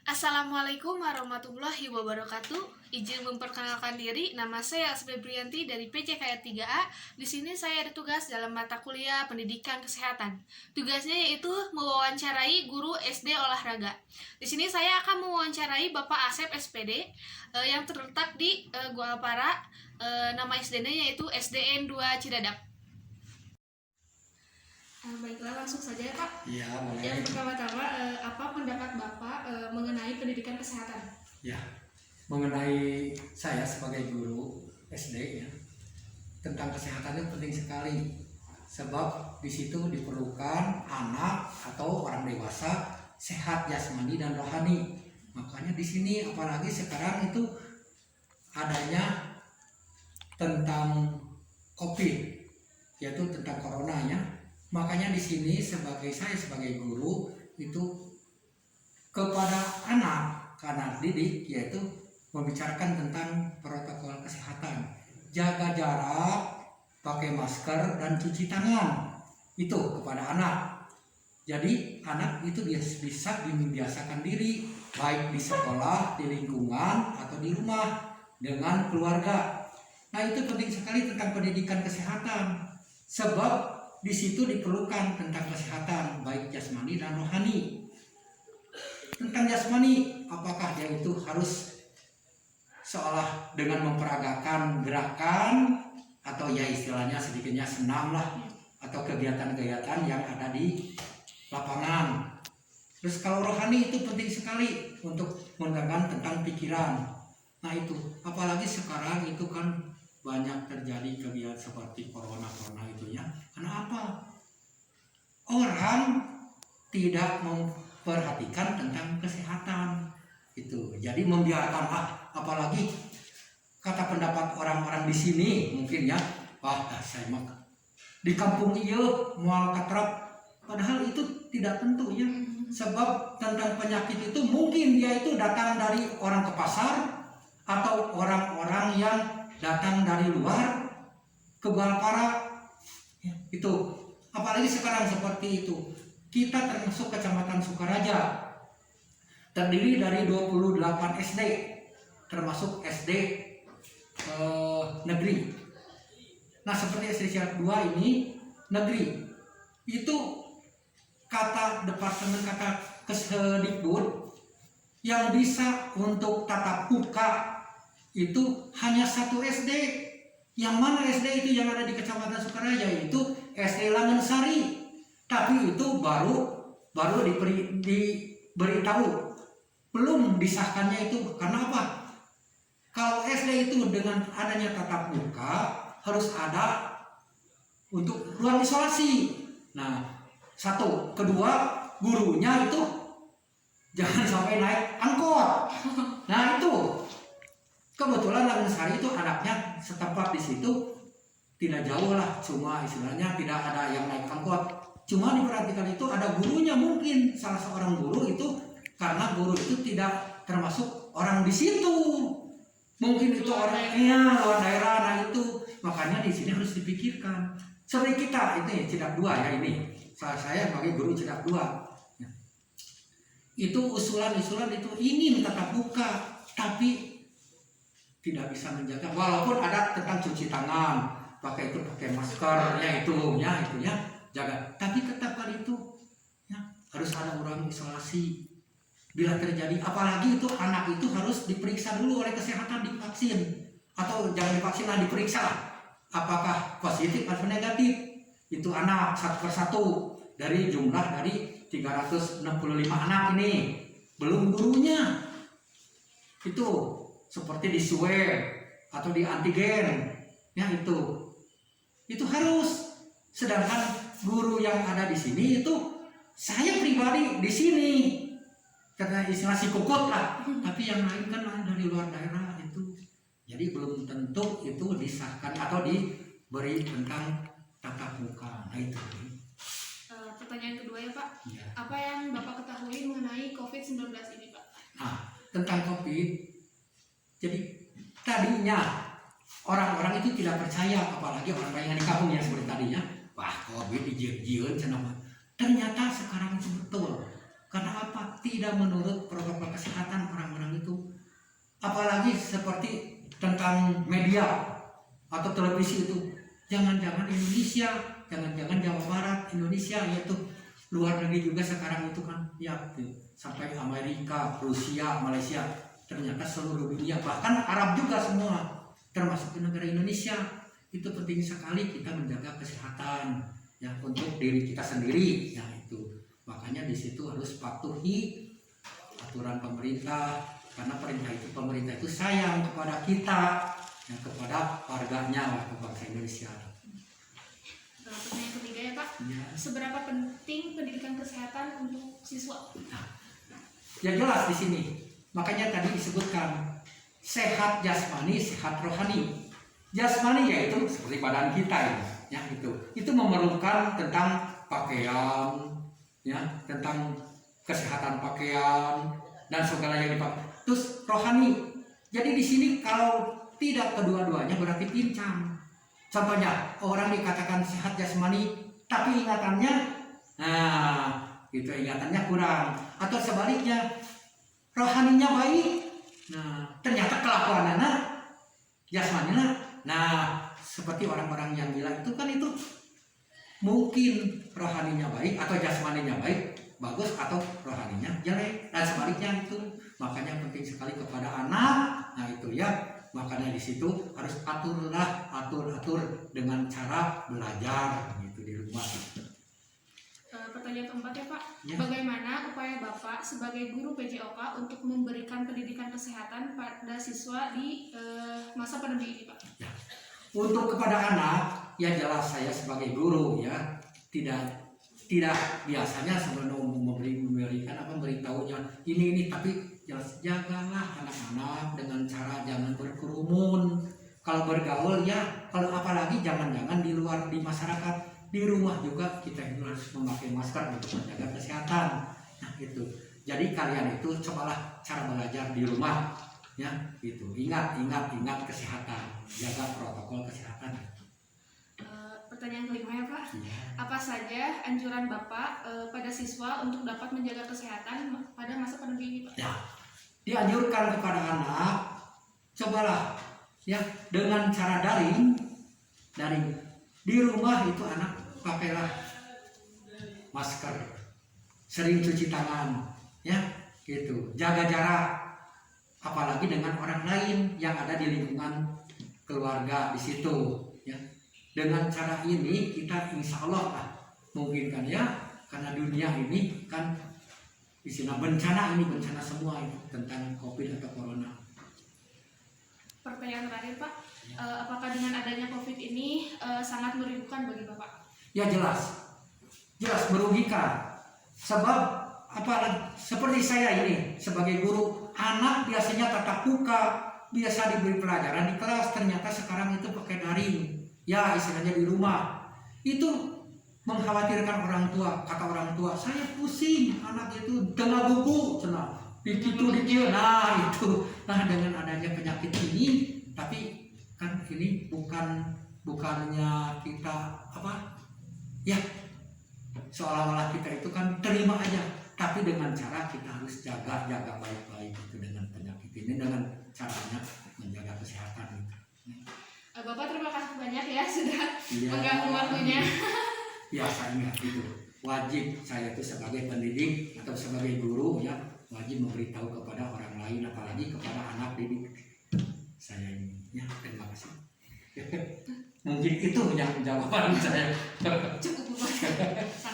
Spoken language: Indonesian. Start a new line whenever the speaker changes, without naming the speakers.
Assalamualaikum warahmatullahi wabarakatuh. Izin memperkenalkan diri, nama saya Asmi Brianti dari PJKR 3A. Di sini saya ada tugas dalam mata kuliah Pendidikan Kesehatan. Tugasnya yaitu mewawancarai guru SD olahraga. Di sini saya akan mewawancarai Bapak Asep SPD yang terletak di Guapara. Nama SD-nya yaitu SDN 2 Cidadap. Baiklah, langsung saja ya Pak.
Ya, boleh.
Yang pertama-tama, apa pendapat Bapak mengenai pendidikan kesehatan?
Ya, mengenai saya sebagai guru SD ya, tentang kesehatan itu penting sekali. Sebab di situ diperlukan anak atau orang dewasa sehat jasmani dan rohani. Makanya di sini apalagi sekarang itu adanya tentang COVID, yaitu tentang corona ya. Makanya di sini saya sebagai guru itu kepada anak didik yaitu membicarakan tentang protokol kesehatan, jaga jarak, pakai masker dan cuci tangan itu kepada anak. Jadi anak itu bisa membiasakan diri baik di sekolah, di lingkungan atau di rumah dengan keluarga. Nah itu penting sekali tentang pendidikan kesehatan sebab di situ diperlukan tentang kesehatan baik jasmani dan rohani. Tentang jasmani, apakah dia itu harus seolah dengan memperagakan gerakan atau ya istilahnya sedikitnya senam lah atau kegiatan-kegiatan yang ada di lapangan. Terus kalau rohani itu penting sekali untuk mengembangkan tentang pikiran. Nah itu, apalagi sekarang itu kan banyak terjadi kegiatan seperti corona itu ya. Karena apa? Orang tidak memperhatikan tentang kesehatan itu. Jadi membiarkan apalagi kata pendapat orang-orang di sini mungkin ya, saya mah di kampung ieu moal katrap. Padahal itu tidak tentu ya. Sebab tentang penyakit itu mungkin dia itu datang dari orang ke pasar atau orang-orang yang datang dari luar ke Guapara ya, itu apalagi sekarang seperti itu. Kita termasuk Kecamatan Sukaraja terdiri dari 28 SD termasuk SD negeri. Nah seperti SD Siap 2 ini negeri itu kata Departemen Kesdikbud yang bisa untuk tatap muka itu hanya satu SD. Yang mana SD itu yang ada di Kecamatan Sukaraja itu SD Langensari. Tapi itu baru diberitahu, belum disahkannya itu. Karena apa? Kalau SD itu dengan adanya tatap muka harus ada untuk ruang isolasi. Nah, satu, kedua gurunya itu jangan sampai naik angkot. Nah itu. Kebetulan Langensari itu anaknya setempat di situ tidak jauh lah, cuma istilahnya tidak ada yang naik angkot. Cuma diperhatikan itu ada gurunya mungkin salah seorang guru itu karena guru itu tidak termasuk orang di situ. Mungkin itu orangnya luar daerah, nah itu makanya di sini harus dipikirkan. Seperti kita itu ya Cidak 2 ya ini. Saya sebagai guru Cidak 2. Ya. Itu usulan-usulan itu ingin tatap muka tapi tidak bisa menjaga, walaupun ada tentang cuci tangan, pakai masker, ya jaga. Tapi tetap hal itu ya, harus ada ruang isolasi. Bila terjadi, apalagi itu anak itu harus diperiksa dulu oleh kesehatan, divaksin atau jangan divaksin lah, diperiksa apakah positif atau negatif. Itu anak satu persatu dari jumlah dari 365 anak ini, belum gurunya itu. Seperti di swab atau di antigen ya itu harus. Sedangkan guru yang ada di sini itu saya pribadi di sini karena istilah si kukut lah, tapi yang lain kan dari luar daerah itu, jadi belum tentu itu disahkan atau diberi tentang tatap muka. Nah itu
Pertanyaan kedua ya Pak,
ya.
Apa yang Bapak ketahui mengenai COVID-19 ini Pak?
Nah tentang COVID, jadi tadinya orang-orang itu tidak percaya, apalagi orang-orang yang di kampung ya seperti tadinya, wah COVID dijieun cenah. Ternyata sekarang itu betul. Karena apa? Tidak menurut protokol kesehatan orang-orang itu. Apalagi seperti tentang media atau televisi itu. Jangan-jangan Indonesia, jangan-jangan Jawa Barat, Indonesia, yaitu luar negeri juga sekarang itu kan, ya sampai Amerika, Rusia, Malaysia, ternyata seluruh dunia, bahkan Arab juga semua, termasuk negara Indonesia. Itu penting sekali kita menjaga kesehatan ya untuk diri kita sendiri. Ya itu makanya di situ harus patuhi aturan pemerintah, karena pemerintah itu sayang kepada kita, ya, kepada warganya, warga bangsa Indonesia.
Pertanyaan ketiga ya Pak,
Ya.
seberapa penting pendidikan kesehatan untuk siswa?
Ya jelas di sini. Makanya tadi disebutkan sehat jasmani, sehat rohani. Jasmani yaitu seperti badan kita ya itu. Itu memerlukan tentang pakaian, ya, tentang kesehatan pakaian dan segala yang dipakai. Terus rohani. Jadi di sini kalau tidak kedua-duanya berarti pincang. Contohnya orang dikatakan sehat jasmani tapi ingatannya, nah itu ingatannya kurang. Atau sebaliknya rohaninya baik, nah ternyata kelakuannya jasmaninya. Nah seperti orang-orang yang gila itu kan itu mungkin rohaninya baik atau jasmaninya baik bagus atau rohaninya jelek dan sebaliknya itu. Makanya penting sekali kepada anak. Nah itu ya, makanya di situ harus atur dengan cara belajar gitu di rumah.
Pertanyaan keempat ya Pak,
Ya.
bagaimana upaya Bapak sebagai guru PJOK untuk memberikan pendidikan kesehatan pada siswa di masa pandemi ini Pak?
Ya. Untuk kepada anak, ya jelas saya sebagai guru ya tidak biasanya sebelum memberitahunya ini, tapi jelas jagalah anak-anak dengan cara jangan berkerumun. Kalau bergaul ya, kalau apalagi jangan-jangan di luar di masyarakat, di rumah juga kita harus memakai masker untuk menjaga kesehatan. Nah itu. Jadi kalian itu cobalah cara belajar di rumah, ya itu. Ingat kesehatan, jaga protokol kesehatan.
Pertanyaan kelima ya Pak,
Ya.
apa saja anjuran Bapak pada siswa untuk dapat menjaga kesehatan pada masa pandemi ini Pak?
Ya, dianjurkan kepada anak, cobalah ya dengan cara daring di rumah itu anak pakailah masker, sering cuci tangan, ya gitu, jaga jarak, apalagi dengan orang lain yang ada di lingkungan keluarga di situ, ya. Dengan cara ini kita insya Allah lah mungkin kan ya, karena dunia ini kan istilah bencana semua itu tentang COVID atau Corona.
Pertanyaan terakhir Pak, apakah dengan adanya COVID ini sangat merugikan bagi Bapak?
Ya jelas merugikan. Sebab seperti saya ini sebagai guru, anak biasanya tatap muka, biasa diberi pelajaran di kelas, ternyata sekarang itu pakai daring. Ya istilahnya di rumah. Itu mengkhawatirkan orang tua. Kata orang tua, saya pusing anak itu tengah buku, begitu dikira. Nah itu, dengan adanya penyakit ini, tapi kan ini bukannya kita ya seolah-olah kita itu kan terima aja, tapi dengan cara kita harus jaga baik-baik itu dengan penyakit ini, dengan caranya menjaga kesehatan itu.
Bapak terima kasih banyak ya sudah
Ya,
mengganggu waktunya.
Ya saya ingat itu wajib saya itu sebagai pendidik atau sebagai guru ya wajib memberitahu kepada orang lain, apalagi kepada anak didik saya ini. Ya terima kasih. Mungkin itu yang jawaban saya.
Cukup Bapak.